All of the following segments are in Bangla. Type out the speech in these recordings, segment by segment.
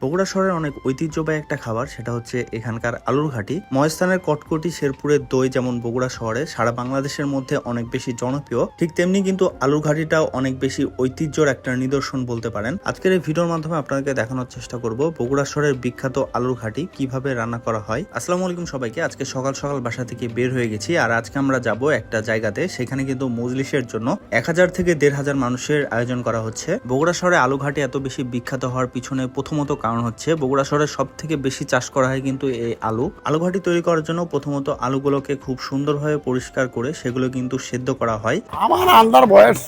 বগুড়া শহরের অনেক ঐতিহ্যবাহী একটা খাবার, সেটা হচ্ছে এখানকার আলুর ঘাটি। মহেস্থানের কটকটি, শেরপুরের দই যেমন বগুড়া শহরে সারা বাংলাদেশের মধ্যে অনেক বেশি জনপ্রিয়, ঠিক তেমনি কিন্তু আলুর ঘাটিটাও অনেক বেশি ঐতিহ্যের একটা নিদর্শন বলতে পারেন। আজকের এই ভিডিওর মাধ্যমে আপনাদেরকে দেখানোর চেষ্টা করব বগুড়া শহরের বিখ্যাত আলুর ঘাটি কিভাবে রান্না করা হয়। আসসালামু আলাইকুম সবাইকে। আজকে সকাল সকাল বাসা থেকে বের হয়ে গেছি, আর আজকে আমরা যাব একটা জায়গাতে, সেখানে কিন্তু মজলিসের জন্য 1000 থেকে 1500 মানুষের আয়োজন করা হচ্ছে। বগুড়া শহরে আলু ঘাটি এত বেশি বিখ্যাত হওয়ার পিছনে প্রথমত কারণ হচ্ছে বগুড়া শহরে সব থেকে বেশি চাষ করা হয় কিন্তু এই আলু ঘাটি তৈরি করার জন্য প্রথমত আলুগুলোকে খুব সুন্দরভাবে পরিষ্কার করে সেগুলো কিন্তু সেদ্ধ করা হয়। আমার আন্দার বয়স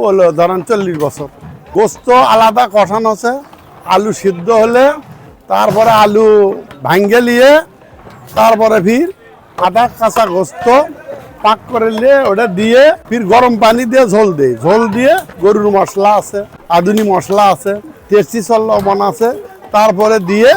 হলো ধরেন 40 বছর। গোস্ত আলাদা কষানো আছে, আলু সিদ্ধ হলে তারপরে আলু ভাঙ্গে নিয়ে তারপরে ফির আধা কাঁচা গোস্ত পাক করে নিয়ে ওটা দিয়ে ফির গরম পানি দিয়ে ঝোল দিয়ে গরুর মশলা আছে, আধুনিক মশলা আছে, টেস্টি লবণ আছে, তারপরে দিয়ে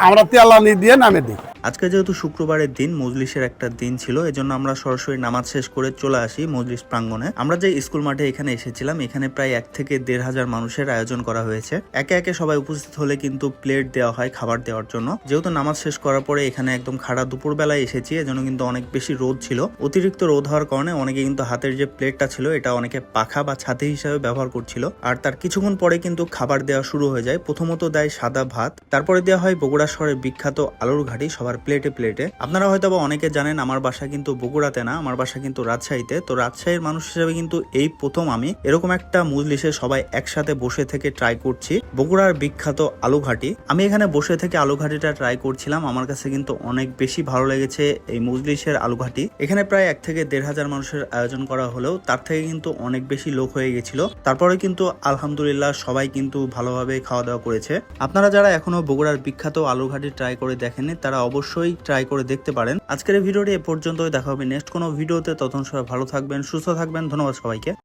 আমরা তেলানি দিয়ে নামে দিই। আজকে যেহেতু শুক্রবারের দিন, মজলিসের একটা দিন ছিল, এজন্য আমরা সরাসরি নামাজ শেষ করে চলে আসি মজলিস প্রাঙ্গণে। আমরা যে স্কুল মাঠে এখানে এসেছিলাম, এখানে প্রায় 1 থেকে 1500 মানুষের আয়োজন করা হয়েছে। একে একে সবাই উপস্থিত হলে কিন্তু প্লেট দেওয়া হয় খাবার দেওয়ার জন্য। যেহেতু নামাজ শেষ করার পরে এখানে একদম খাড়া দুপুর বেলায় এসেছি, এজন্য কিন্তু অনেক বেশি রোদ ছিল। অতিরিক্ত রোদ হওয়ার কারণে অনেকে কিন্তু হাতের যে প্লেটটা ছিল এটা অনেকে পাখা বা ছাতি হিসাবে ব্যবহার করছিল। আর তার কিছুক্ষণ পরে কিন্তু খাবার দেওয়া শুরু হয়ে যায়। প্রথমত দেয় সাদা ভাত, তারপরে দেওয়া হয় বগুড়া শহরের বিখ্যাত আলুর ঘাটি সবার প্লেটে। আপনারা হয়তো অনেকে জানেন আমার বাসা কিন্তু বগুড়াতে না, আমার বাসা কিন্তু রাজশাহীতে। তো রাজশাহীর মানুষ হিসেবে কিন্তু এই প্রথম আমি এরকম একটা মজলিসে সবাই একসাথে বসে থেকে ট্রাই করছি বগুড়ার বিখ্যাত আলু ঘাটি। আমি এখানে বসে থেকে আলু ঘাটিটা ট্রাই করছিলাম, আমার কাছে কিন্তু অনেক বেশি ভালো লেগেছে এই মজলিসের আলু ঘাটি। এখানে প্রায় 1 থেকে 1500 মানুষের আয়োজন করা হলেও তার থেকে কিন্তু অনেক বেশি লোক হয়ে গেছিল। তারপরে কিন্তু আলহামদুলিল্লাহ সবাই কিন্তু ভালোভাবে খাওয়া দাওয়া করেছে। আপনারা যারা এখনো বগুড়ার বিখ্যাত আলু ঘাটি ট্রাই করে দেখেননি, তারা অবশ্যই ট্রাই করে দেখতে পারেন। আজকের এই ভিডিওটি এ পর্যন্তই, দেখা হবে নেক্সট কোনো ভিডিওতে। তখন সবাই ভালো থাকবেন, সুস্থ থাকবেন। ধন্যবাদ সবাইকে।